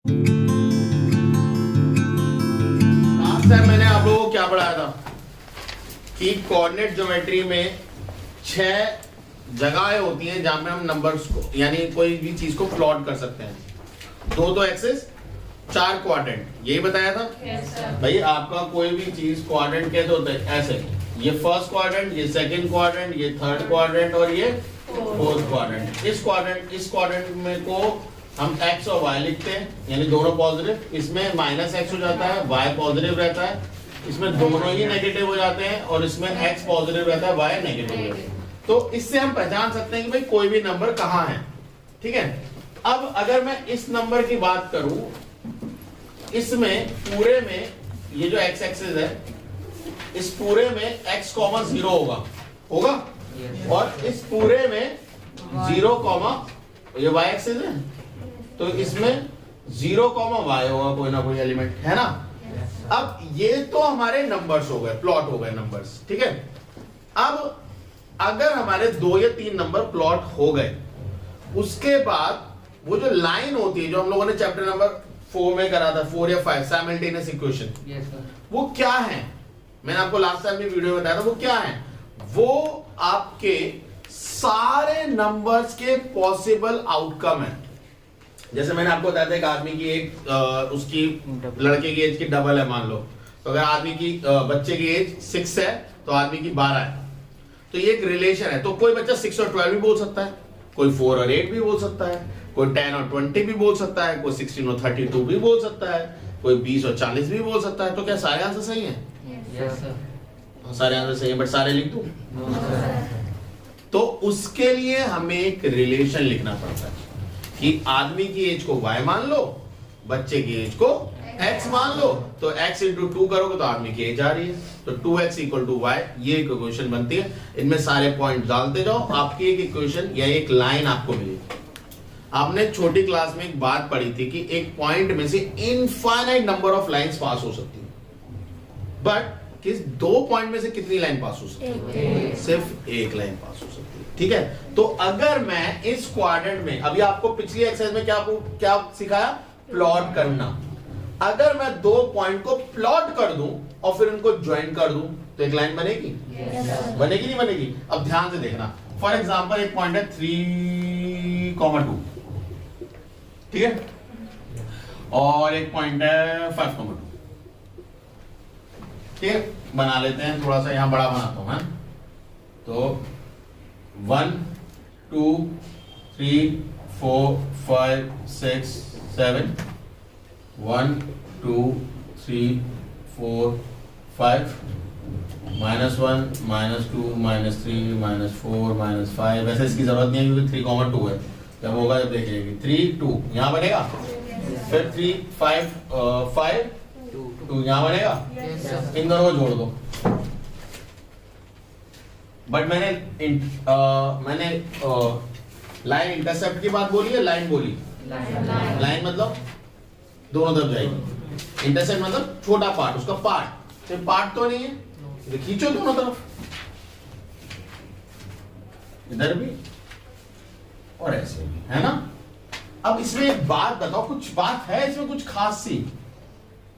Last time मैंने आप लोगों को क्या पढ़ाया था कि कोऑर्डिनेट ज्योमेट्री में 6 जगहें होती हैं जहां पे हम नंबर्स को यानी कोई भी चीज को प्लॉट कर सकते हैं। 2 एक्सेस 4 क्वाड्रेंट, यही बताया था। भाई आपका कोई भी चीज क्वाड्रेंट कैसे होता है, ऐसे, ये फर्स्ट क्वाड्रेंट, ये सेकंड क्वाड्रेंट, ये थर्ड क्वाड्रेंट और ये फोर्थ क्वाड्रेंट। इस क्वाड्रेंट में को हम x और y लिखते हैं, यानी दोनों पॉजिटिव। इसमें -x हो जाता है, y पॉजिटिव रहता है। इसमें दोनों ही नेगेटिव हो जाते हैं और इसमें x पॉजिटिव रहता है, y नेगेटिव रहता है। तो इससे हम पहचान सकते हैं कि भाई कोई भी नंबर कहाँ है। ठीक है, अब अगर मैं इस नंबर की बात करूं, इसमें पूरे में ये जो x एक्सिस है, इस पूरे में x, 0 होगा और इस पूरे में 0, ये y एक्सिस है, तो इसमें 0, y होगा, कोई ना कोई एलिमेंट, है ना। अब ये तो हमारे नंबर्स हो गए, प्लॉट हो गए नंबर्स। ठीक है, अब अगर हमारे 2 या 3 नंबर प्लॉट हो गए, उसके बाद वो जो लाइन होती है जो हम लोगों ने चैप्टर नंबर 4 में करा था, 4 या 5, साइमल्टेनियस इक्वेशन, वो क्या है? मैंने आपको लास्ट टाइम भी वीडियो में बताया था वो क्या है। वो आपके सारे नंबर्स के पॉसिबल आउटकम है। जैसे मैंने आपको बताया था एक आदमी की एक उसकी लड़के की एज की डबल है मान लो, तो अगर आदमी की बच्चे की एज 6 है तो आदमी की 12 है, तो ये एक रिलेशन है। तो कोई बच्चा 6 और 12 भी बोल सकता है, कोई 4 और 8 भी बोल सकता है, कोई 10 और 20 भी बोल सकता है, कोई 16 और 32 भी बोल सकता है, कोई 20 और 40 भी बोल सकता है। तो क्या सारे आंसर सही हैं? Yes, sir. सारे आंसर सही है, बट सारे लिख दूं? तो उसके लिए हमें एक रिलेशन लिखना पड़ता है कि आदमी की एज को y मान लो, बच्चे की एज को x मान लो, तो x इंटू 2 करोगे तो आदमी की एज आ रही है, तो 2x इक्वल टू y, ये एक इक्वेशन बनती है। इनमें सारे पॉइंट डालते जाओ, आपकी एक इक्वेशन या एक लाइन आपको मिलेगी। आपने छोटी क्लास में एक बात पढ़ी थी कि एक पॉइंट में से infinite number of lines pass हो सकती है, बट किस 2 पॉइंट में से कितनी लाइन पास हो सकती है? सिर्फ एक लाइन पास हो सकती है। ठीक है, तो अगर मैं इस क्वाड्रेंट में, अभी आपको पिछली एक्सरसाइज में क्या सिखाया? प्लॉट करना। अगर मैं 2 पॉइंट को प्लॉट कर दूं और फिर उनको ज्वाइन कर दूं तो एक लाइन बनेगी? बनेगी नहीं बनेगी? अब ध्यान से देखना। फॉर एग्जांपल एक पॉइंट है 3,2, ठीक है, और एक पॉइंट है 5,2। ठीक है, बना लेते हैं, थोड़ा सा यहां बड़ा बनाता हूं मैं। तो 1 2 3 4 5 6 7, 1 2 3 4 5, -1 -2 -3 -4 -5। वैसे इसकी जरूरत नहीं है क्योंकि 3,2 है। जब होगा जब देखेंगे 3 2 यहां बनेगा, फिर 3 5 5 2 यहां बनेगा। इन दोनों को जोड़ दो। बट मैंने लाइन इंटरसेप्ट की बात बोली है, लाइन बोली? लाइन मतलब दोनों तरफ जाएगी, इंटरसेप्ट मतलब छोटा पार्ट, उसका पार्ट। तो पार्ट तो नहीं है, तो खींचो दोनों तरफ, इधर भी और ऐसे भी, है ना। अब इसमें एक बात बताओ, कुछ बात है इसमें, कुछ खास सी?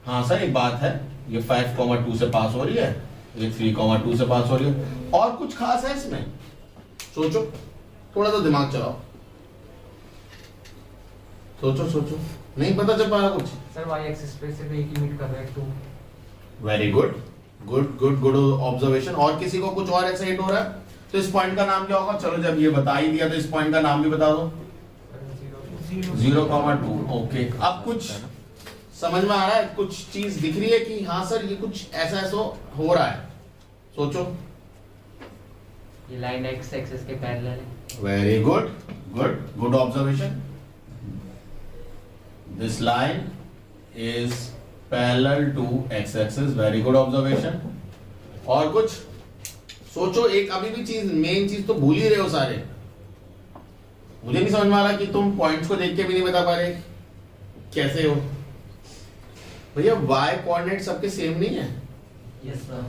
हाँ सर एक बात है, ये 5,2 से पास हो रही है, ये 3,2 से पास हो रही है, और कुछ खास है इसमें? सोचो, थोड़ा सा दिमाग चलाओ, सोचो। नहीं पता चल पा रहा कुछ? सर y एक्सिस पे सिर्फ एक ही मीट कर रहा है 2। Very good observation. और किसी को कुछ और ऐसा हिट हो रहा है? तो इस पॉइंट का नाम क्या होगा? चलो जब ये बता ही दिया तो इस पॉइंट का नाम भी बता दो। 0,2। ओके, अब कुछ समझ में आ रहा है? कुछ चीज दिख रही है कि हाँ सर ये कुछ ऐसा हो रहा है? सोचो। ये लाइन x एक्सिस के पैरेलल है। Very good observation. This line is parallel to x axis. Very good observation. और कुछ सोचो। एक अभी भी चीज, मेन चीज तो भूल ही रहे हो सारे। मुझे नहीं समझ में आ रहा कि तुम पॉइंट्स को देख के भी नहीं बता पा रहे कैसे हो। भैया y कोऑर्डिनेट सबके सेम नहीं है। Yes sir.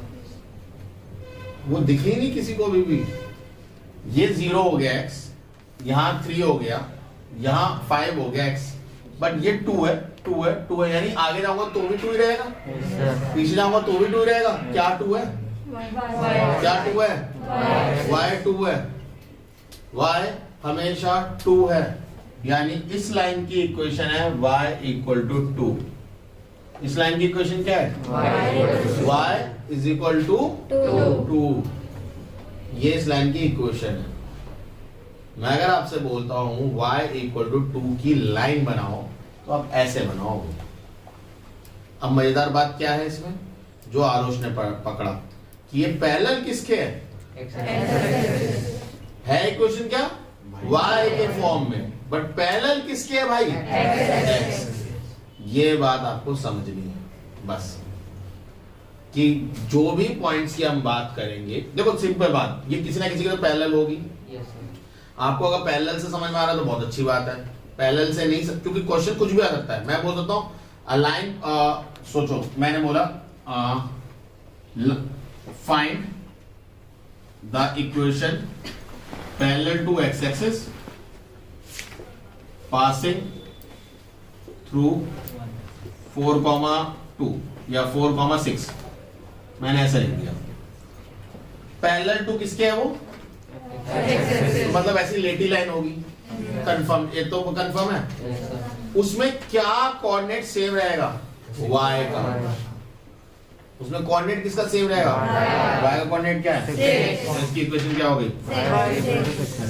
वो दिखे ही नहीं किसी को भी। ये 0 हो गया x, यहाँ 3 हो गया, यहाँ 5 हो गया x, बट ये 2 है 2 है, 2 है, यानी आगे जाऊंगा तो भी 2 ही रहेगा, Yes, sir. पीछे जाऊंगा तो भी 2 ही रहेगा। क्या 2 है, क्या 2 है, y 2 है, y हमेशा 2 है, यानी इस लाइन की इक्वेशन है y इक्वल टू 2। इस लाइन की इक्वेशन क्या है, y इज इक्वल टू 2। ये इस लाइन की इक्वेशन है। मैं अगर आपसे बोलता हूं y इक्वल टू 2 की लाइन बनाओ तो आप ऐसे बनाओगे। अब मजेदार बात क्या है इसमें, जो आरोश ने पकड़ा कि ये पैरेलल किसके है, है इक्वेशन क्या y के फॉर्म में, बट पैरेलल किसके है भाई, x। ये बात आपको समझनी है बस, कि जो भी पॉइंट्स की हम बात करेंगे, देखो सिंपल बात, ये किसी ना किसी के तो पैरेलल होगी। Yes, sir. आपको अगर पैरेलल से समझ में आ रहा है तो बहुत अच्छी बात है, पैरेलल से नहीं, क्योंकि क्वेश्चन कुछ भी आ सकता है। मैं बोल सकता हूँ अलाइन, सोचो मैंने बोला find the equation parallel to x axis passing through 4,2 या 4,6, मैंने ऐसा लिख दिया। पैरेलल टू किसके है वो, तो मतलब ऐसी लेटी लाइन होगी, कंफर्म, ये तो कंफर्म है। Yes, sir. उसमें क्या कोऑर्डिनेट सेम रहेगा, y का, उसमें कोऑर्डिनेट किसका सेम रहेगा, y का कोऑर्डिनेट क्या है, तो इसकी इक्वेशन क्या हो गई,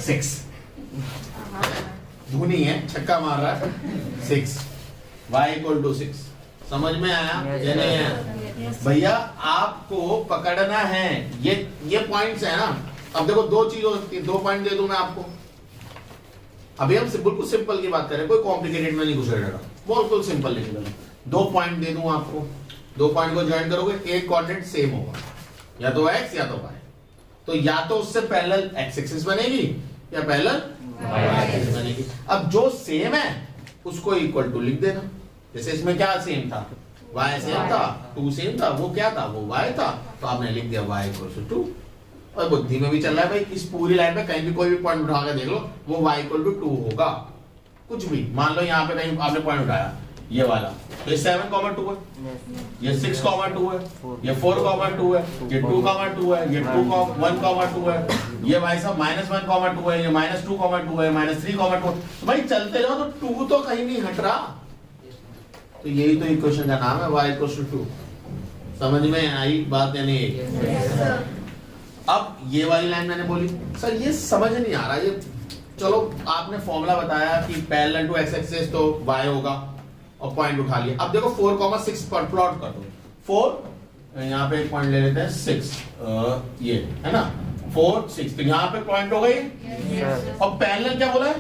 6। धुनी है, छक्का मार रहा है, 6, y इक्वल टू 6। समझ में आया या नहीं आया भैया, आपको पकड़ना है ये पॉइंट्स है ना। अब देखो दो चीज हो सकती है, 2 पॉइंट दे दूं मैं आपको, अभी हम बिल्कुल सिंपल की बात करें, कोई कॉम्प्लिकेटेड में नहीं घुसेगा, बिल्कुल सिंपल लिखेगा। 2 पॉइंट दे दूं आपको, 2 पॉइंट को ज्वाइन करोगे, एक कोऑर्डिनेट सेम होगा, या तो x या तो y। तो या तो उससे पैरेलल x एक्सिस बनेगी या पैरेलल y एक्सिस बनेगी। अब जो सेम है उसको इक्वल टू लिख देना। जैसे इसमें क्या सेम था, y सेम था, 2 सेम था, वो क्या था, वो y था, तो आपने लिख दिया y इक्वल टू 2। और बुद्धि में भी चल रहा है भाई, इस पूरी लाइन पे कहीं भी कोई भी पॉइंट उठा के देख लो, वो y इक्वल टू 2 होगा। कुछ भी मान लो, यहाँ पे कहीं आपने पॉइंट उठाया ये वाला, तो ये 7,2 है, ये 6,2 है, ये 4,2 है, ये 2,2 है, ये 1,2 है, ये भाई साहब -1,2 है, ये -2,2 है, -3,2। तो भाई चलते जाओ तो 2 तो कहीं नहीं हट रहा। तो यही तो इक्वेशन का नाम है y इक्वल टू 2। समझ में आई बात या नहीं। अब ये वाली लाइन मैंने बोली, सर ये समझ नहीं आ रहा, ये चलो आपने फॉर्मूला बताया कि पैरेलल टू एक्स एक्सिस तो y होगा और पॉइंट उठा लिया। अब देखो 4,6 पर प्लॉट कर दो, 4 यहाँ पे एक पॉइंट ले लेते हैं 6, ये है ना 4 6, तो यहाँ पे पॉइंट हो गई। और पैरेलल क्या बोला है,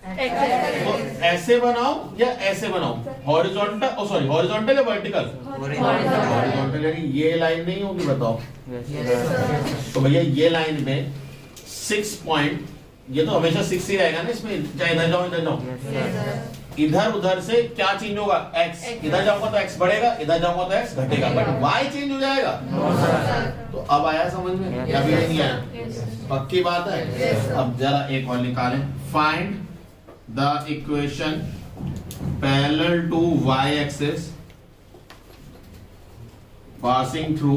तो ऐसे बनाओ या ऐसे बनाओ, हॉरिजॉन्टल, सॉरी हॉरिजॉन्टल या वर्टिकल, हॉरिजॉन्टल, यानी ये लाइन नहीं होगी, बताओ। तो भैया ये लाइन में 6 पॉइंट, ये तो हमेशा 6 ही रहेगा ना इसमें, चाहे इधर जाओ इधर जाओ, इधर उधर से क्या चेंज होगा, x, इधर जाऊंगा तो x बढ़ेगा, इधर जाऊंगा तो x घटेगा, बट y चेंज हो जाएगा। तो अब आया समझ में, अभी नहीं आया, पक्की बात है। अब जरा एक और निकालें, find the equation parallel to y axis passing through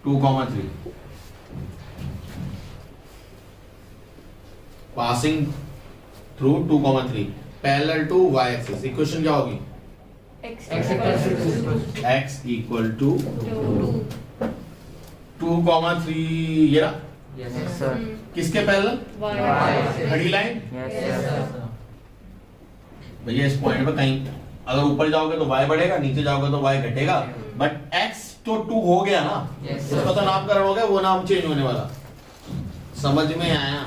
2,3, passing through 2,3 parallel to y axis. Equation क्या होगी, x इक्वल टू 2,3, ये रहा। Yes, sir. किसके पैरेलल, खड़ी लाइन। भैया इस पॉइंट पे कहीं अगर ऊपर जाओगे तो y बढ़ेगा, नीचे जाओगे तो y घटेगा, बट x तो 2 हो गया ना, Yes, उसका तो नामकरण हो गया, वो नाम चेंज होने वाला। समझ में आया।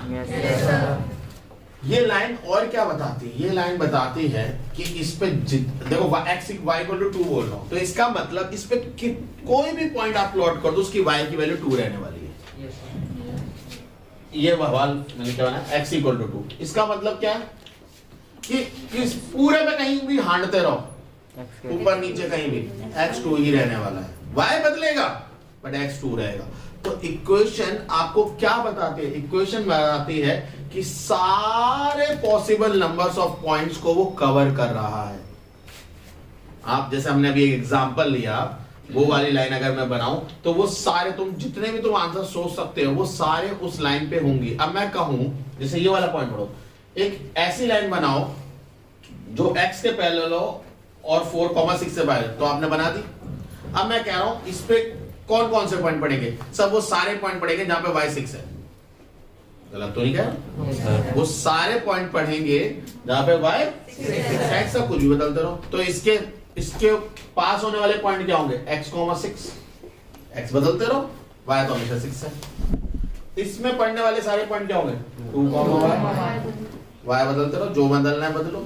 ये लाइन और क्या बताती है, ये लाइन बताती है कि इस पे देखो x y इक्वल टू 2 बोल रहा हूं, तो इसका मतलब इस पे कोई भी पॉइंट आप प्लॉट कर दो, उसकी y की वैल्यू 2 रहने वाली है। Yes, sir. ये सवाल मैंने क्या बनाया, x इक्वल टू 2। इसका मतलब क्या है कि इस पूरे में कहीं भी हांडते रहो, ऊपर नीचे कहीं भी x 2 ही रहने वाला है, y बदलेगा बट x 2 रहेगा। तो इक्वेशन आपको क्या बताती है? इक्वेशन बताती है कि सारे पॉसिबल नंबर्स ऑफ पॉइंट्स को वो कवर कर रहा है। आप जैसे हमने अभी एक एग्जांपल लिया, वो वाली लाइन अगर मैं बनाऊं तो वो सारे तुम जितने भी तुम आंसर सोच सकते हो वो सारे उस लाइन पे होंगी। अब मैं कहूं जैसे ये वाला पॉइंट पढ़ो, एक ऐसी लाइन बनाओ जो x के पैरेलल हो और 4,6 से पैरेलल, तो आपने बना दी। अब मैं कह रहा हूं इस पे कौन कौन से पॉइंट पड़ेंगे? सब वो सारे पॉइंट पड़ेंगे जहां पे y 6 है। गलत तो नहीं कह रहा? वो सारे पॉइंट पढ़ेंगे जहां पे y 6 है। कुछ भी बदलते रहो। तो इसके पास होने वाले पॉइंट क्या होंगे? x, 6। x बदलते रहो, y तो हमेशा 6 है। इसमें पढ़ने वाले सारे पॉइंट क्या होंगे? 2, y बदलते रहो, जो बदलना है बदलो।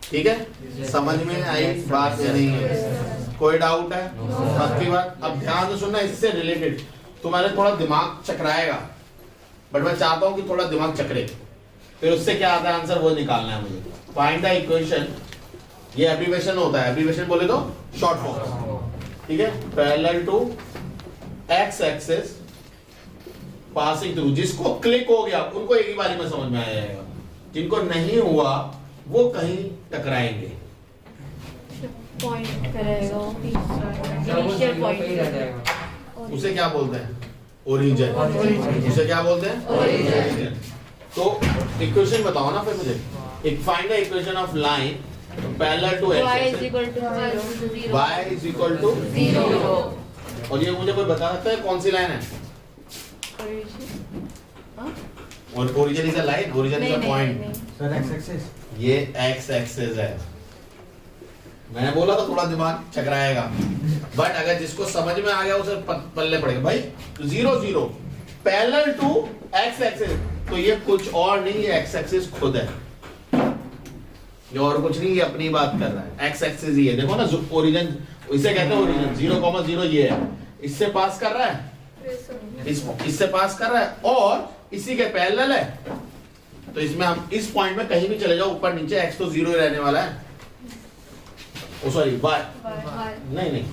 ठीक है, समझ में आई बात या नहीं है? कोई डाउट है? बाकी बात अब ध्यान से सुनना, इससे रिलेटेड तुम्हारे थोड़ा दिमाग चकराएगा, बट मैं चाहता हूं कि थोड़ा दिमाग चकरे, फिर उससे क्या आता है आंसर वो निकालना है मुझे। फाइंड द इक्वेशन, ये एब्रीविएशन होता है, एब्रीविएशन बोले तो शॉर्ट फॉर्म। ठीक है, parallel to x axis passing through. जिसको क्लिक हो गया उनको एक ही बारी में समझ में आ जाएगा, जिनको नहीं हुआ वो कहीं टकराएंगे। पॉइंट करेगा इनिशियल पॉइंट उसे क्या बोलते हैं? ओरिजिन। उसे क्या बोलते हैं? ओरिजिन। तो इक्वेशन बताओ ना फिर मुझे। एक find the equation of line parallel to y x is equal to 0 y is equal to 0 और ये मुझे कोई बता सकता है कौन सी लाइन है? और origin is a line, origin is a point. Sir x axis ये एक्स एक्सिस है। मैंने बोला था थोड़ा दिमाग चकराएगा, बट अगर जिसको समझ में आ गया उसे पल्ले पड़ेगा। भाई 0 0 पैरेलल टू एक्स एक्सिस, तो ये कुछ और नहीं, ये एक्स एक्सिस खुद है, ये और कुछ नहीं, ये अपनी बात कर रहा है। एक्स एक्सिस ही है, देखो ना ओरिजिन, इसे कहते हैं ओरिजिन। 0,0 ये है, इससे पास कर रहा है, इससे पास कर रहा है और इसी के पैरेलल है। तो इसमें हम इस पॉइंट में कहीं भी चले जाओ ऊपर नीचे, एक्स तो 0 ही रहने वाला है। ओ सॉरी वाई, नहीं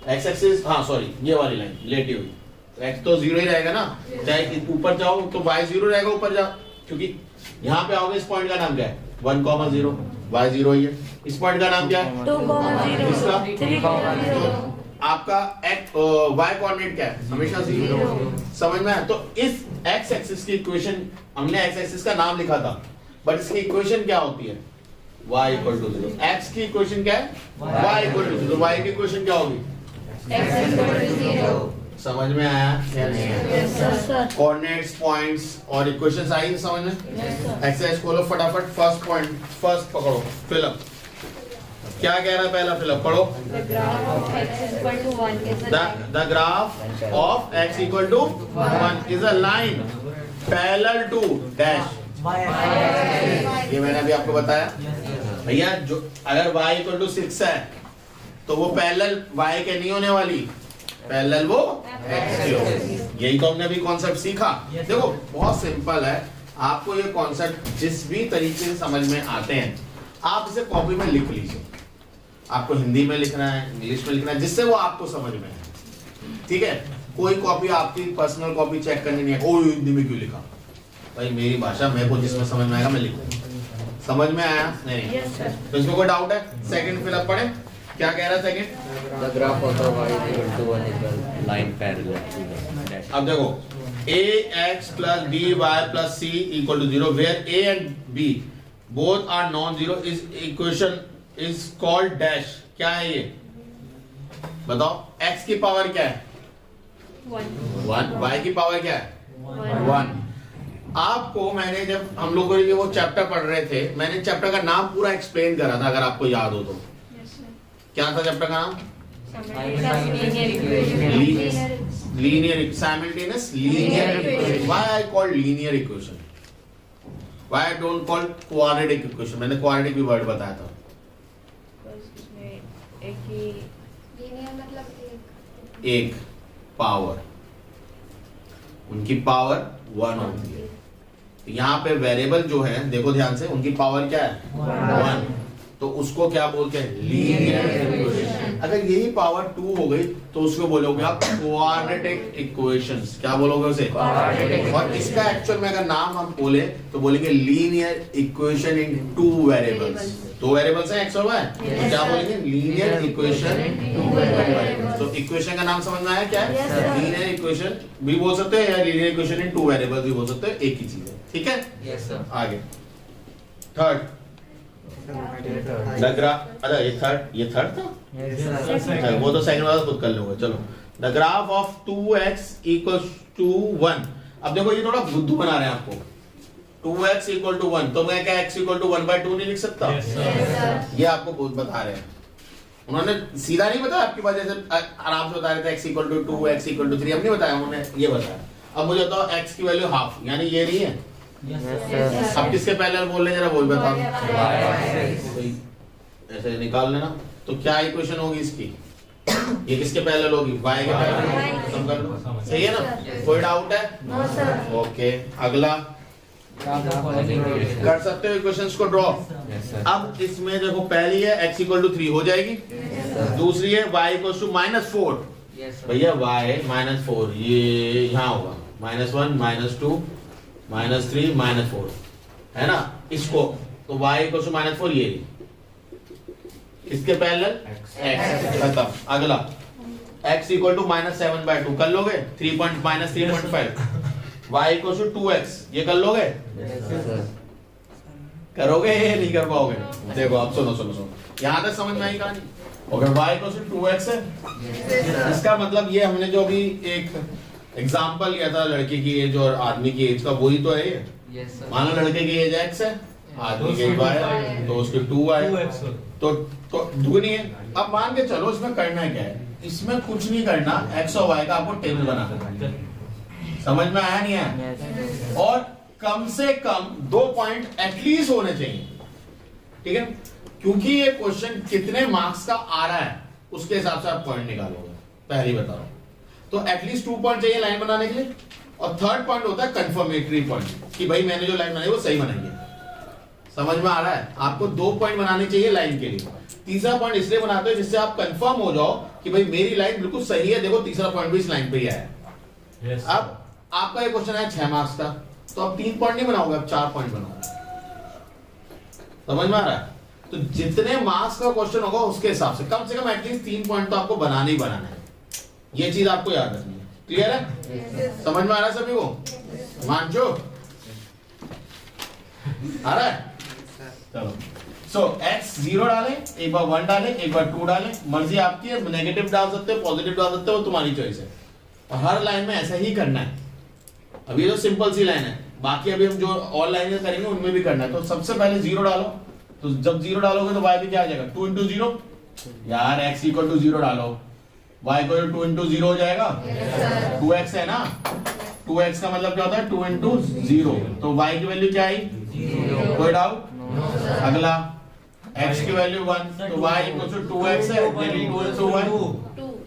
एक्स एक्सिस, हाँ सॉरी ये वाली लाइन लेटी हुई, तो एक्स तो 0 ही रहेगा ना, चाहे ऊपर जाओ तो वाई 0 रहेगा ऊपर जाओ, क्योंकि यहाँ पे आओगे। इस पॉइंट का नाम क्या है? 1,0, वाई 0 ही है। इस पॉइंट का नाम क्या है? 2,0 इसका 3,0 आपका y कोऑर्डिनेट क्या है? हमेशा 0। समझ में आया? तो इस x एक्सिस की इक्वेशन, हमने x एक्सिस का नाम लिखा था, बट इसकी इक्वेशन क्या होती है? y equal to 0। x की इक्वेशन क्या है? y equal to 0। y की इक्वेशन क्या होगी? x is equal to 0 समझ में आया या नहीं आया? yes sir कोऑर्डिनेट्स, पॉइंट्स और इक्वेशंस आई समझ में? yes sir एक्सरसाइज खोलो फटाफट। फर्स्ट पॉइंट, फर्स्ट पकड़ो, फिलअप। क्या कह रहा है पहला? फिलअप पढ़ो। the graph of x is equal to 1 is a line The graph of x equal to 1 is a line parallel to dash। ये मैंने अभी आपको बताया भैया। जो अगर y equal to 6 है तो वो पैरेलल y के नहीं होने वाली, पैरेलल वो x की होगी। यही तो हमने अभी कॉन्सेप्ट सीखा। देखो बहुत सिंपल है, आपको ये कॉन्सेप्ट जिस भी तरीके से समझ में आते हैं आप इसे कॉपी में लिख लीजिए। आपको हिंदी में लिखना है, इंग्लिश में लिखना है, जिससे वो आपको समझ में आए। ठीक है, कोई कॉपी आपकी पर्सनल कॉपी चेक करनी नहीं है, ओ हिंदी में क्यों लिखा? भाई मेरी भाषा, मेरे को जिसमें समझ में आएगा मैं लिखूंगा। समझ में आया? नहीं yes sir तो इसमें कोई डाउट है? सेकंड फिलअप पढ़े, क्या कह रहा है second? The graph of the y is equal to 1 is a line parallel to the dash. अब देखो ax plus by plus c equal to 0 where a and b both are non-zero is equation is called dash। क्या है ये बताओ? x की power क्या है? 1। y की पावर क्या है? 1। आपको मैंने जब हम लोगों ने वो चैप्टर पढ़ रहे थे, मैंने चैप्टर का नाम पूरा एक्सप्लेन करा था, अगर आपको याद हो तो। क्या था चैप्टर का नाम? Linear simultaneous linear equation. Why I called linear equation, why I don't call quadratic equation? मैंने क्वाड्रेटिक भी वर्ड बताया था। एक पावर, उनकी पावर 1 होती है। तो यहाँ पे वेरिएबल जो है देखो ध्यान से, उनकी पावर क्या है? 1। तो उसको क्या बोलते हैं? Linear equation. अगर यही पावर 2 हो गई तो उसको बोलोगे आप क्वाड्रेटिक इक्वेशंस। क्या बोलोगे उसे? और इसका एक्चुअल में अगर नाम हम बोले तो बोलेंगे linear equation in 2 variables. 2 variables हैं x और y, तो क्या बोलेंगे? Linear equation in 2 variables. तो इक्वेशन का नाम समझ में आया क्या है? लीनियर इक्वेशन भी बोल सकते हैं या लीनियर इक्वेशन इन 2 वेरिएबल्स भी बोल सकते हैं, एक ही चीज है। ठीक है? Yes sir. आगे थर्ड द ग्राफ, अच्छा ये थर्ड था, अच्छा, वो तो सेकंड वाला खुद कर लूंगा। चलो the graph of 2x equals to 1। अब देखो ये थोड़ा बुद्धू बना रहे हैं आपको। 2x इक्वल टू 1 तो मैं क्या x इक्वल टू 1/2 नहीं लिख सकता? ये आपको बहुत बता रहे हैं। उन्होंने सीधा नहीं बताया आपकी वजह से, आराम से बता रहे थे x equal to 2 x equal to 3, अब नहीं बताया उन्होंने, ये बताया। अब मुझे बताओ x की वैल्यू हाफ, यानी ये नहीं है। अब किसके पैरेलल बोल रहे हैं जरा वो भी बताओ। ऐसे निकाल लेना। तो क्या इक्वेशन होगी इसकी? ये किसके पैरेलल होगी? y के पैरेलल। खत्म कर लो, सही है ना? कोई डाउट है? No sir. ओके अगला कर सकते हो इक्वेशंस को ड्रॉ। अब इसमें देखो पहली है x इक्वल टू 3 हो जाएगी, दूसरी है y इक्वल टू -4। भैया y -4 ये यहाँ होगा, -1 -2 -3 -4 है ना इसको। तो y इक्वल टू -4 ये इसके पैरेलल x। खत्म। अगला x इक्वल टू -7/2 कर लोगे, 3.5 y इक्वल टू 2x ये कर लोगे? करोगे ये नहीं कर पाओगे? देखो अब सुनो यहाँ तक समझ में आई कहानी। अगर y इक्वल टू 2x है, इसका मतलब ये हमने जो अभी एक एग्जांपल लिया था लड़के की एज और आदमी की एज का, वही तो है ये। मान लो लड़के की एज x है, आदमी की y है, तो उसकी 2y तो दुगनी है। अब मान के चलो इसमें करना क्या है? इसमें कुछ नहीं करना, x और y का आपको टेबल बनाना है। समझ में आया नहीं आया? और कम से कम 2 पॉइंट एटलीस्ट होने चाहिए, ठीक है? क्योंकि ये क्वेश्चन कितने मार्क्स का आ रहा है उसके हिसाब से आप पॉइंट निकालोगे, पहले ही बता रहा हूं। तो एटलीस्ट 2 पॉइंट चाहिए लाइन बनाने के लिए। और थर्ड पॉइंट होता है कंफर्मेटरी पॉइंट, कि भाई मैंने जो लाइन बनाई वो सही बनाई है। समझ में आ रहा है? आपको 2 पॉइंट बनाने चाहिए लाइन के लिए। तीसरा पॉइंट इसलिए बनाते हो जिससे आप कंफर्म हो जाओ कि भाई मेरी लाइन बिल्कुल सही है। देखो तीसरा पॉइंट भी इस लाइन पे ही आया। अब आपका ये क्वेश्चन है 6 मार्क्स का, तो अब 3 पॉइंट नहीं बनाओगे, अब 4 पॉइंट बनाओगे। समझ में आ रहा है? तो जितने मार्क्स का क्वेश्चन होगा उसके हिसाब से कम एटलीस्ट 3 पॉइंट तो आपको बनाना ही बनाना है। ये चीज आपको याद रखनी है। क्लियर है? समझ में आ रहा है सभी को? मानजो आ रहा है? चलो सो x 0 डालें, एक बार 1 डालें, एक बार 2 डालें, मर्जी आपकी है। नेगेटिव डाल सकते हो, पॉजिटिव डाल सकते हो, वो तुम्हारी चॉइस है। और हर लाइन में ऐसा ही करना है। अभी तो सिंपल सी लाइन है, बाकी अभी हम जो और लाइनें करेंगे उनमें भी करना है। तो सबसे पहले 0 डालो, तो जब 0 डालोगे तो y भी क्या आ जाएगा? 2 into 0 यार, x इक्वल टू 0 डालो, y इक्वल टू 2 into 0 हो जाएगा। 2x है ना, 2x का मतलब क्या होता है? 2 into 0। तो y की वैल्यू क्या आई? कोई डाउट? अगला x की वैल्यू 1, तो y इक्वल टू 2x है, 2 into 1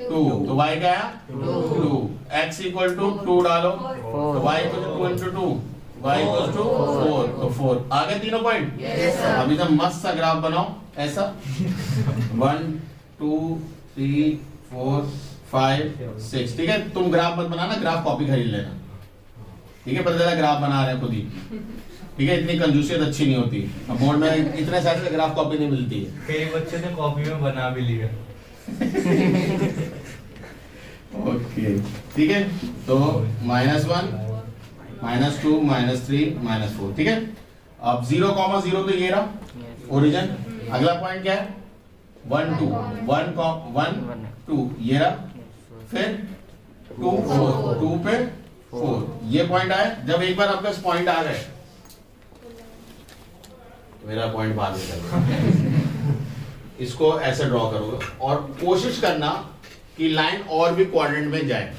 2, तो y क्या है? 2। x इक्वल टू 2 डालो, तो y equal to 2 into 2, y equal to 4, तो 4। आगे तीनों पॉइंट। अभी तो मस्त सा ग्राफ बनाओ ऐसा 1 2 3 4 5 6। ठीक है? तुम ग्राफ मत बनाना, ग्राफ कॉपी खरीद लेना। ठीक है? पता चला ग्राफ बना रहे हैं खुद ही। ठीक है? इतनी कंजूसियत अच्छी नहीं होती। अब बोर्ड में इतने सारे ग्राफ कॉपी नहीं मिलती है। कई बच्चे ने कॉपी में बना भी लिया। ओके ठीक है? तो -1 -2 -3 -4। ठीक है? अब 0,0 तो ये रहा ओरिजिन। अगला पॉइंट क्या है? 1 2 1 2 ये रहा, फिर 2 4 2 पे 4 ये पॉइंट आए। जब एक बार आपके पास पॉइंट आ गए, मेरा पॉइंट बाद में चल इसको ऐसे ड्रॉ करोगे और कोशिश करना कि लाइन और भी क्वाड्रेंट में जाए।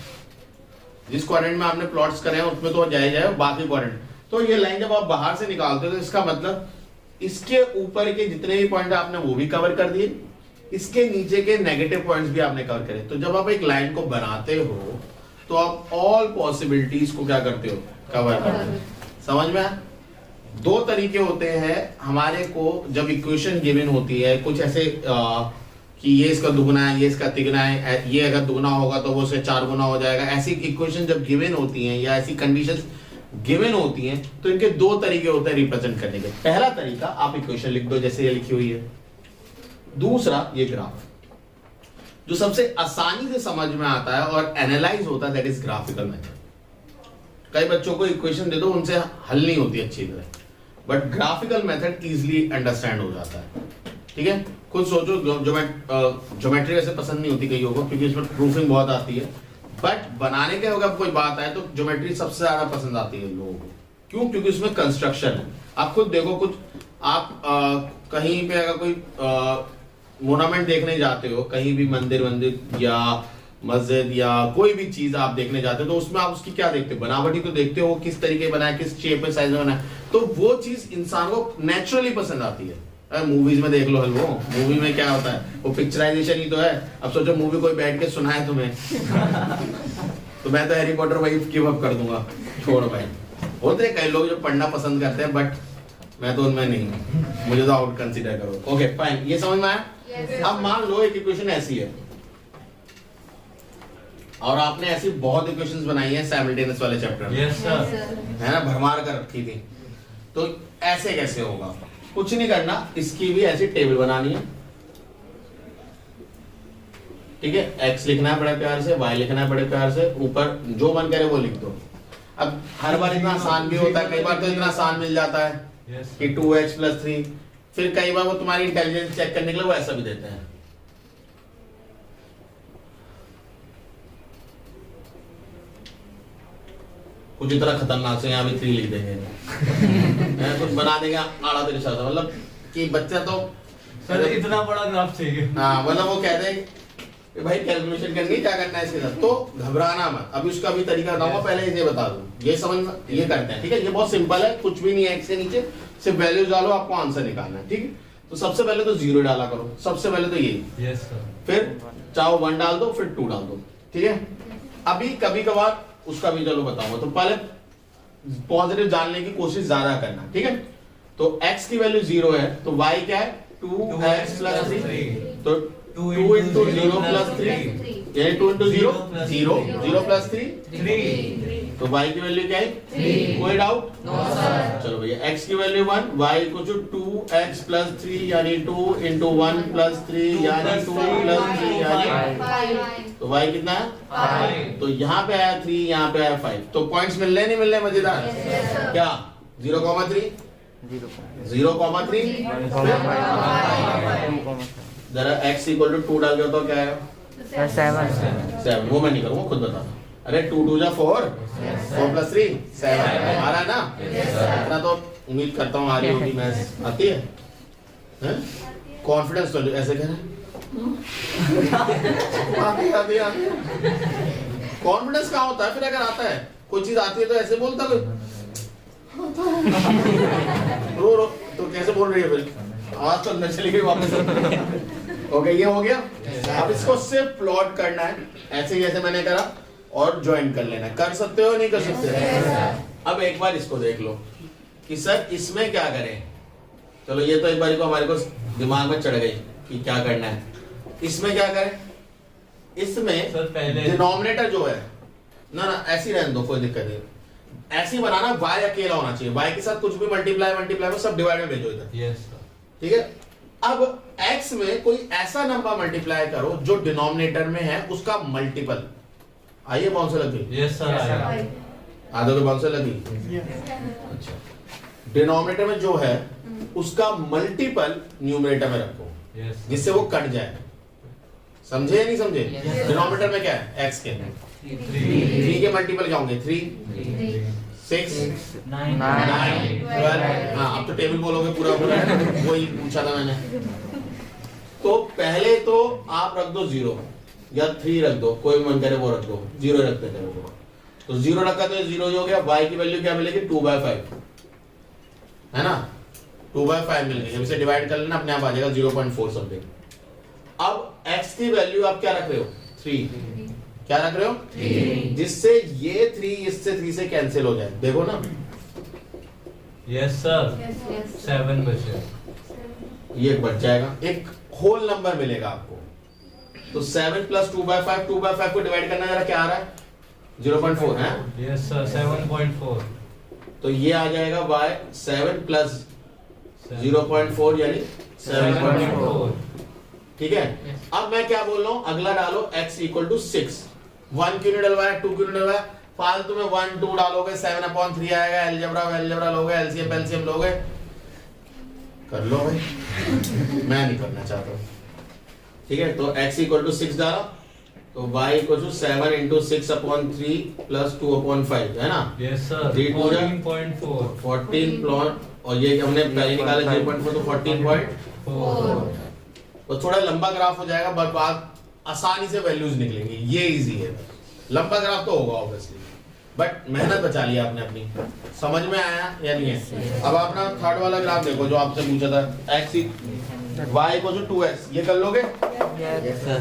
जिस क्वाड्रेंट में आपने प्लॉट्स करे हैं उसमें तो जाए बाकी क्वाड्रेंट। तो ये लाइन जब आप बाहर से निकालते हो तो इसका मतलब इसके ऊपर के जितने भी पॉइंट आपने वो भी कवर कर दिए, इसके नीचे के नेगेटिव पॉइंट्स भी आपने कवर करे। तो जब आप एक लाइन को बनाते हो तो आप ऑल पॉसिबिलिटीज को क्या करते हो? कवर करते हो। समझ में आया? 2 तरीके होते हैं हमारे को जब इक्वेशन गिवन होती है कुछ ऐसे कि ये इसका दुगना है, ये इसका तिगुना है, ये अगर दुगना होगा तो वो उससे 4 गुना हो जाएगा। ऐसी इक्वेशन जब गिवन होती हैं या ऐसी कंडीशंस गिवन होती हैं तो इनके 2 तरीके होते हैं रिप्रेजेंट करने के। पहला तरीका आप इक्वेशन लिख दो जैसे ये लिखी हुई है, दूसरा ये ग्राफ जो सबसे आसानी से समझ में आता है और एनालाइज होता है, दैट इज ग्राफिकल मेथड। कई बच्चों को इक्वेशन दे दो उनसे हल नहीं होती अच्छी तरह, but graphical method easily understand हो जाता है। ठीक है, खुद सोचो, ज्योमेट्री वैसे पसंद नहीं होती कईयों को क्योंकि इसमें प्रूफिंग बहुत आती है, बट बनाने के अगर कोई बात आए तो ज्योमेट्री सबसे ज्यादा पसंद आती है लोगों को। क्यों? क्योंकि उसमें कंस्ट्रक्शन है। आप खुद देखो, कुछ आप कहीं पे अगर कोई मोनामेंट देखने जाते हो, कहीं भी मंदिर या मस्जिद या कोई भी चीज आप देखने जाते हो तो उसमें आप उसकी क्या देखते हो? बनावटी तो देखते हो, किस तरीके बना है, किस शेप में, साइज में बना है, तो वो चीज इंसान को नेचुरली पसंद आती है। मूवीज में देख लो, हलवो मूवी में क्या होता है, वो पिक्चराइजेशन ही तो है। अब सोचो मूवी कोई बैठ के सुनाए तुम्हें तो मैं तो हैरी पॉटर भाई गिव अप कर दूंगा, छोड़ भाई। होते हैं कई लोग जो पढ़ना पसंद करते हैं, बट मैं तो उनमें नहीं हूँ, मुझे तो आउट कंसीडर करो। ओके फाइन, ये समझ में आया? अब मान लो एक इक्वेशन ऐसी है और आपने ऐसी बहुत इक्वेशंस बनाई है साइमल्टेनियस वाले चैप्टर में, यस सर, है ना, भरमार कर रखी थी। तो ऐसे कैसे होगा? कुछ नहीं करना, इसकी भी ऐसी टेबल बनानी है। ठीक है, x लिखना है बड़े प्यार से, y लिखना है बड़े प्यार से, ऊपर जो मन करे वो लिख दो। अब हर बार इतना आसान भी होता है, कई बार तो इतना आसान मिल जाता है यस कि 2x + 3, फिर कई बार वो तुम्हारी इंटेलिजेंस चेक करने के लिए वो ऐसा भी देते हैं। कुछ इतना खतरनाक से यहाँ भी 3 लिख देंगे कुछ बना देंगे आड़ा तिरछा सा, मतलब कि बच्चा तो सर इतना बड़ा ग्राफ चाहिए। हाँ, मतलब वो कहते हैं कि भाई कैलकुलेशन करनी, क्या करना है इसके साथ, तो घबराना मत। अभी उसका भी तरीका बताऊंगा, पहले इसे बता दूं। ये समझ, ये करते हैं। ठीक है, ये बहुत सिंपल है, कुछ भी नहीं है, x के नीचे सिर्फ वैल्यूज डालो, आपको आंसर निकालना है। ठीक है, तो सबसे पहले तो 0 डाला करो, सबसे पहले तो यही, यस सर, फिर चाहो 1 डाल दो, फिर 2 डाल दो। ठीक है, अभी कभी कभार उसका भी चलो बताऊंगा, तो पहले पॉजिटिव जानने की कोशिश ज्यादा करना। ठीक है, तो x की वैल्यू 0 है तो y क्या है? 2x + 3, तो 2 into 0 + 3, यानी 2 into 0 0, 0 + 3 3, तो y की वैल्यू क्या है? 3। कोई डाउट? चलो भैया, x की वैल्यू 1, y = 2x + 3 यानी 2 into 1 + 3 यानी 2 + 3 यानी, तो y कितना है? 5, तो यहाँ पे आया 3, यहाँ पे आया 5, तो पॉइंट्स मिल रहे नहीं मिल रहे? मजेदार क्या? 0,3 0,3 जरा x = 2 डाल के तो क्या आएगा? 7। वो मैं नहीं करूँगा, खुद बताना। अरे 2 2 जा 4, 4 + 3 7 आ रहा है ना? इतना तो उम्मीद करता हूँ आ रही होगी। मैथ्स आती है? कॉन्फिडेंस तो ऐसे कह रहे हैं कॉन्फिडेंस कहाँ होता है फिर? अगर आता है कोई चीज आती है तो ऐसे बोलता कोई रो तो कैसे बोल रही है फिर? आवाज तो अंदर चली गई वापस। ओके, ये हो गया। अब इसको सिर्फ प्लॉट करना है ऐसे जैसे मैंने करा और ज्वाइन कर लेना। कर सकते हो नहीं कर सकते? अब एक बार इसको देख लो कि सर इसमें क्या करें। चलो ये तो एक बार को हमारे को दिमाग में चढ़ गई कि क्या करना है। इसमें क्या करें? इसमें सर पहले डिनोमिनेटर जो है ना ऐसी रहने दो, कोई दिक्कत नहीं। ऐसी बनाना y अकेला होना चाहिए, y के साथ कुछ भी मल्टीप्लाई में सब डिवाइड में भेजो इधर। यस सर, ठीक है। अब x में कोई ऐसा नंबर मल्टीप्लाई करो जो डिनोमिनेटर में है उसका मल्टीपल। आइए बाउंसर लगी। यस सर, आधा तो बाउंसर लगी। अच्छा, डिनोमिनेटर में जो है उसका मल्टीपल न्यूमरेटर में रखो यस, जिससे वो कट जाए। समझे या नहीं समझे? डिनोमिनेटर में क्या है? x के 3 के मल्टीपल क्या होंगे? 3 6 9 12। हाँ, अब तो टेबल बोलोगे पूरा पूरा, वही पूछा था मैंने। तो पहले तो आप रख दो 0 या 3 रख दो, कोई मन करे वो रख दो, 0 रख देते हैं। तो 0 रखा तो 0 ही हो गया। y की वैल्यू क्या मिलेगी? 2/5 है ना? 2/5 मिल गई। इसे डिवाइड कर लेना, अपने आप आ जाएगा 0.4 समथिंग। अब x की वैल्यू आप क्या रख रहे हो? 3। क्या रख रहे हो? 3, जिससे ये 3 इससे 3 से कैंसिल हो जाए। देखो ना, यस सर, 7 बचे। ये बच जाएगा, एक होल नंबर मिलेगा आपको। तो 7 प्लस 2/5, 2/5 को डिवाइड करना जरा क्या आ रहा है? 0.4 है। यस सर 7.4 तो ये आ जाएगा y 7 प्लस 0.4 यानी 7.4। ठीक है। अब मैं क्या बोल रहा हूँ, अगला डालो x इक्वल टू 6। 1 क्यों नहीं डलवाया, 2 क्यों नहीं डलवाया? फालतू में 1 2 डालोगे 7/3 आएगा, अलजेब्रा लोगे, एलसीएम लोगे, कर लो भाई। मैं नहीं करना चाहता हूँ। ठीक है, तो x इक्वल टू 6 डाला तो y equal to 7 into 6/3 plus 2/5 है ना। यस सर 14.4 14.4 प्लॉट, और ये हमने पहले निकाला 0.4 तो 14. तो थोड़ा लंबा ग्राफ हो जाएगा, बट बात आसानी से वैल्यूज निकलेंगी, ये इजी है। लंबा ग्राफ तो होगा ऑब्वियसली, बट मेहनत बचा लिया आपने अपनी। समझ में आया या नहीं है? अब आप ना थर्ड वाला ग्राफ देखो जो आपसे पूछा था, x y equal to 2x, ये कर लोगे?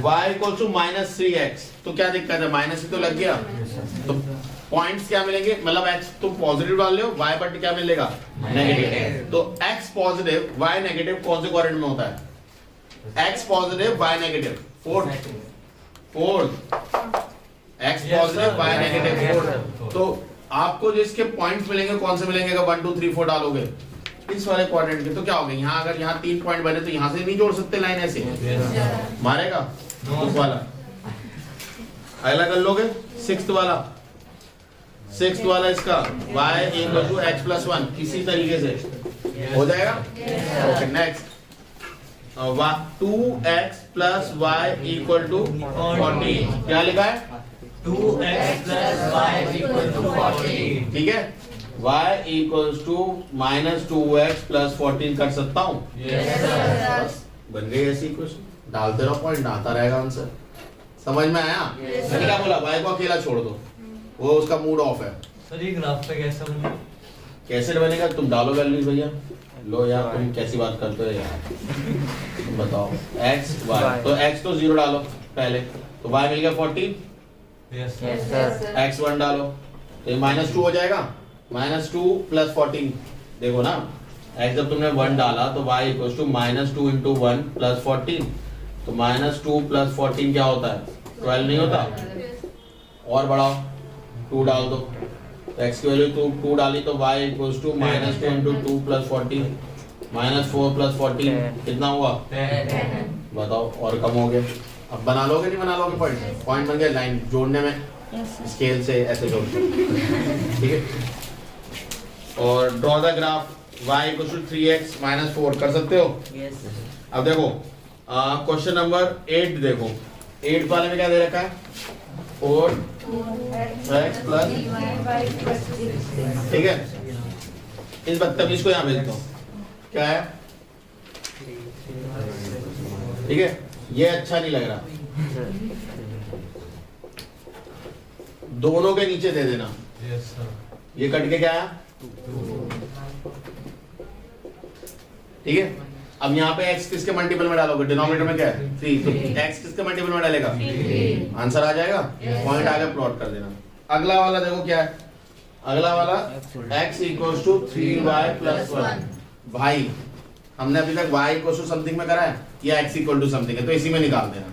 y इक्वल टू -3x, तो क्या दिक्कत है, माइनस ही तो लग गया। तो पॉइंट्स क्या मिलेंगे, मतलब x तुम पॉजिटिव डाल रहे हो, y पर क्या मिलेगा, नेगेटिव। तो x पॉजिटिव y नेगेटिव कौन से क्वाड्रेंट में होता है? x positive y negative fourth, x positive y negative fourth. तो आपको जो इसके पॉइंट्स मिलेंगे कौन से मिलेंगे? अगर 1 2 3 4 डालोगे इस वाले क्वाड्रेंट के, तो क्या होगा, यहाँ अगर यहाँ 3 पॉइंट बने तो यहाँ से नहीं जोड़ सकते लाइन ऐसे, मारेगा उस वाला। अगला कर लोगे 6th वाला, 6th वाला इसका y equal to x plus 1, किसी तरीके से हो जाएगा। Okay next, 2x plus y equal to 14, क्या लिखा है? 2x plus y equal to 14। ठीक है, y equals to -2x plus 14 कर सकता हूँ। यस बन गई ऐसी इक्वेशन, डालते रहो पॉइंट, आता रहेगा आंसर। समझ में आया? मैंने क्या बोला, y को अकेला छोड़ दो, वो उसका मूड ऑफ है। सर ये ग्राफ पे कैसा बनेगा? कैसे बनेगा, तुम डालो वैल्यूज भैया। लो यार तुम कैसी बात करते हो यार, तुम बताओ। x y, तो x तो 0 डालो पहले, तो y मिल गया 14। Yes Yes, sir sir. x 1 डालो तो ये -2 हो जाएगा, -2 प्लस 14। देखो ना, x जब तुमने 1 डाला तो y equals to -2 into 1 plus 14, तो -2 प्लस 14 क्या होता है, 12 नहीं होता? और बढ़ाओ, 2 डाल दो, तो x की वैल्यू 2 डाली तो y equals to -2 into 2 plus 14, -4 plus 14 कितना हुआ, 10। बताओ, और कम हो गया। अब बना लोगे नहीं बना लोगे पॉइंट, पॉइंट बन गया, लाइन जोड़ने में स्केल से ऐसे जोड़ते हैं। ठीक है, और draw the graph y equal to 3x minus 4 कर सकते हो। अब देखो क्वेश्चन नंबर 8 देखो, 8 वाले में क्या दे रखा है, 4x प्लस, ठीक है। इस बदतमीज को यहाँ भेजता हूँ, क्या है, ठीक है, ये अच्छा नहीं लग रहा, दोनों के नीचे दे देना। यस सर ये कट के क्या है, ठीक है। अब यहाँ पे x किसके मल्टीपल में डालोगे, डिनोमिनेटर में क्या है 3, तो x किसके मल्टीपल में डालेगा, आंसर आ जाएगा, पॉइंट आगे प्लॉट कर देना। अगला वाला देखो क्या है, अगला वाला x equals to 3y plus 1। भाई हमने अभी तक y इक्वल्स टू समथिंग में करा है, या x इक्वल टू समथिंग है, तो इसी में निकाल देना।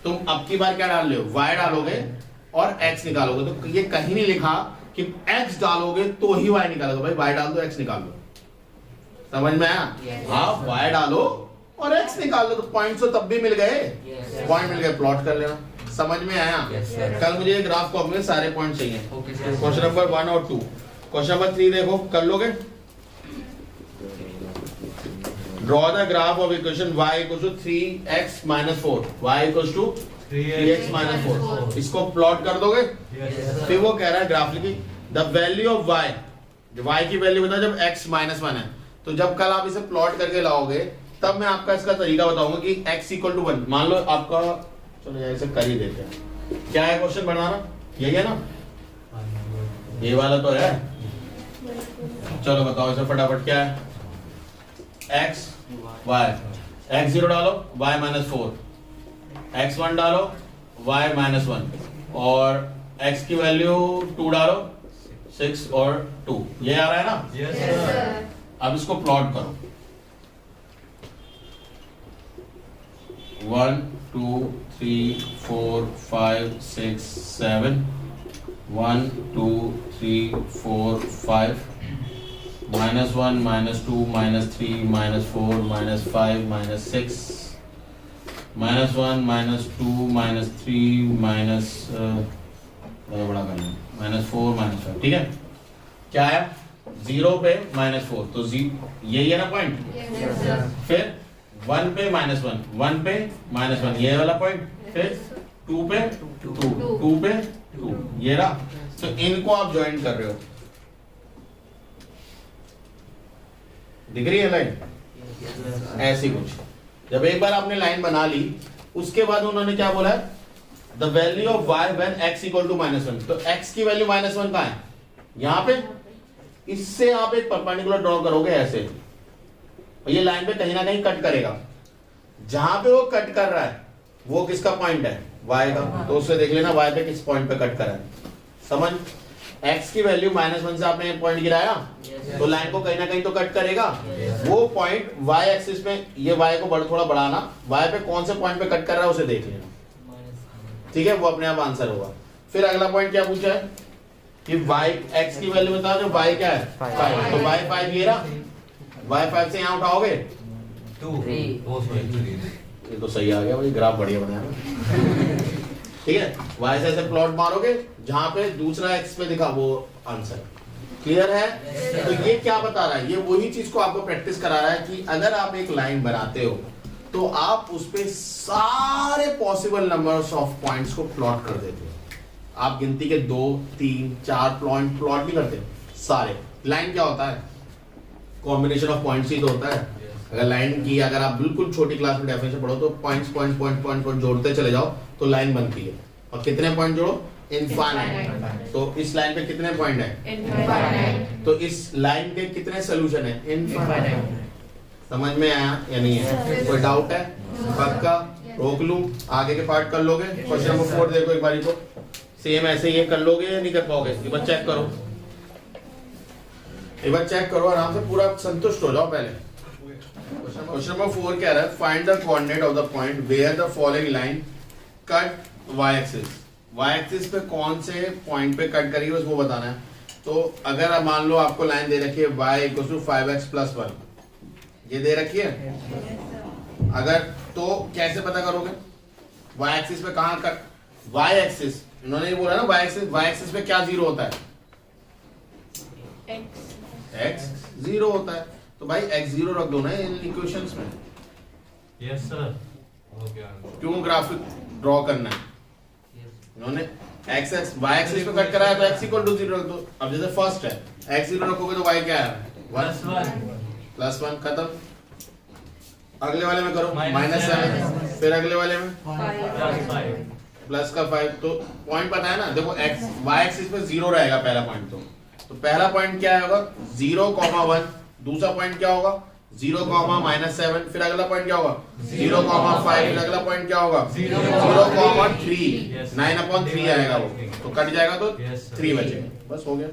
तुम अब की बार क्या डाल रहे हो, y डालोगे और x निकालोगे, तो ये कहीं नहीं लिखा कि x डालोगे तो ही y निकालोगे, भाई y डाल दो x निकाल लो। समझ में आया? हाँ, y डालो और x निकाल लो, तो पॉइंट्स तो तब भी मिल गए, पॉइंट मिल गए, प्लॉट कर लेना। समझ में आया? कल मुझे ये ग्राफ कॉपी में सारे पॉइंट चाहिए, क्वेश्चन नंबर 1 और 2। क्वेश्चन नंबर 3 देखो, कर लोगे, draw the graph of equation y equals to 3x minus 4, y equals to 3x minus 4, इसको प्लॉट कर दोगे। फिर वो कह रहा है graphically the value of y, y की वैल्यू बताओ जब x माइनस 1 है। तो जब कल आप इसे प्लॉट करके लाओगे तब मैं आपका इसका तरीका बताऊंगा कि x इक्वल टू 1, मान लो आपका, चलो यार इसे कर ही देते हैं। क्या है क्वेश्चन बनाना, यही है ना, ये वाला तो है। चलो बताओ इसे फटाफट, क्या है, x y, x 0 डालो y माइनस 4, x 1 डालो y माइनस 1, और x की वैल्यू 2 डालो 6 और 2, ये आ रहा है ना। यस सर अब इसको प्लॉट करो, 1 2 3 4 5 6 7 1 2 3 4 5 -1 -2 -3 -4 -5 -6 -1 -2 -3 बड़ा करना -4 -5 ठीक है। क्या है 0 पे -4 तो यही है ना पॉइंट। Yes, sir. फिर 1 पे -1 1 पे -1 ये वाला पॉइंट, फिर 2 पे 2 2 पे 2 ये रहा। तो इनको आप ज्वाइन कर रहे हो, दिख रही है लाइन ऐसी कुछ। जब एक बार आपने लाइन बना ली उसके बाद उन्होंने क्या बोला है, the value of y when x equal to -1। तो x की वैल्यू -1 कहाँ है, यहाँ पे। इससे आप एक परपेंडिकुलर ड्रॉ करोगे ऐसे, और ये लाइन पे कहीं ना कहीं कट करेगा। जहां पे वो कट कर रहा है वो किसका पॉइंट है, y का। तो उससे देख लेना y पे किस पॉइंट पे कट कर रहा है। समझ, x की वैल्यू -1 से आपने पॉइंट गिराया तो लाइन को कहीं ना कहीं तो कट करेगा। वो पॉइंट y एक्सिस में, ये y को थोड़ा बढ़ाना, y पे कौन से पॉइंट पे कट कर रहा है उसे देख लेना, ठीक है। वो अपने आप आंसर होगा। फिर अगला पॉइंट क्या पूछा है कि y x की वैल्यू बताओ, जो y क्या है 5, तो y 5 ये रहा, y 5 से यहाँ उठाओगे 2 ये तो सही आ गया भाई, ग्राफ बढ़िया बनाया ठीक है। y से ऐसे प्लॉट मारोगे जहां पे दूसरा x पे दिखा वो आंसर। क्लियर है। तो ये क्या बता रहा है, ये वही चीज को आपको प्रैक्टिस करा रहा है कि अगर आप एक लाइन बनाते हो तो आप उस पे सारे पॉसिबल नंबर्स ऑफ पॉइंट्स को प्लॉट कर देते हो। आप गिनती के 2 3 4 प्लॉट नहीं करते सारे। लाइन क्या होता है, कॉम्बिनेशन ऑफ पॉइंट्स ही तो होता है। अगर लाइन की अगर आप बिल्कुल छोटी क्लास में डेफिनेशन पढ़ो तो पॉइंट्स पॉइंट जोड़ते चले जाओ तो लाइन बनती है। और कितने पॉइंट जोड़ो, इनफाइनाइट। तो इस लाइन पे कितने पॉइंट है, Infinite. तो इस लाइन के कितने सोल्यूशन है, इनफाइनाइट। समझ में आया या नहीं है, कोई डाउट है, पक्का रोक लूं, आगे के पार्ट कर लोगे। क्वेश्चन नंबर 4 देखो एक बारी को, सेम ऐसे ये कर लोगे या नहीं कर पाओगे, एक बार चेक करो, एक बार चेक करो आराम से, पूरा संतुष्ट हो जाओ पहले। क्वेश्चन नंबर 4 कह रहा है find the coordinate of the point where the following line cut y axis. y axis पे कौन से पॉइंट पे कट करेगी बस वो बताना है। तो अगर मान लो आपको लाइन दे रखी है y इक्वल टू 5x + 1, ये दे रखी है। अगर तो कैसे पता करोगे y एक्सिस पे कहां कट, y एक्सिस इन्होंने बोला ना y एक्सिस पे क्या 0 होता है, x 0 होता है। तो भाई x 0 रख दो ना इन इक्वेशंस में। Yes sir. क्यों ग्राफिक ड्रॉ करना है, उन्होंने x y एक्सिस पे कट कराया तो x इक्वल टू 0 रख दो। अब जैसे फर्स्ट है x 0 रखोगे तो y क्या है +1 खत्म। अगले वाले में करो -7, फिर अगले वाले में +5। तो पॉइंट पता है ना, देखो x y एक्सिस पे 0 रहेगा पहला पॉइंट। तो पहला पॉइंट क्या होगा 0,1, दूसरा पॉइंट क्या होगा 0,-7, फिर अगला पॉइंट क्या होगा 0,5, फिर अगला पॉइंट क्या होगा 0,3, 9/3 आएगा वो, तो कट जाएगा तो 3 बचेगा, बस हो गया।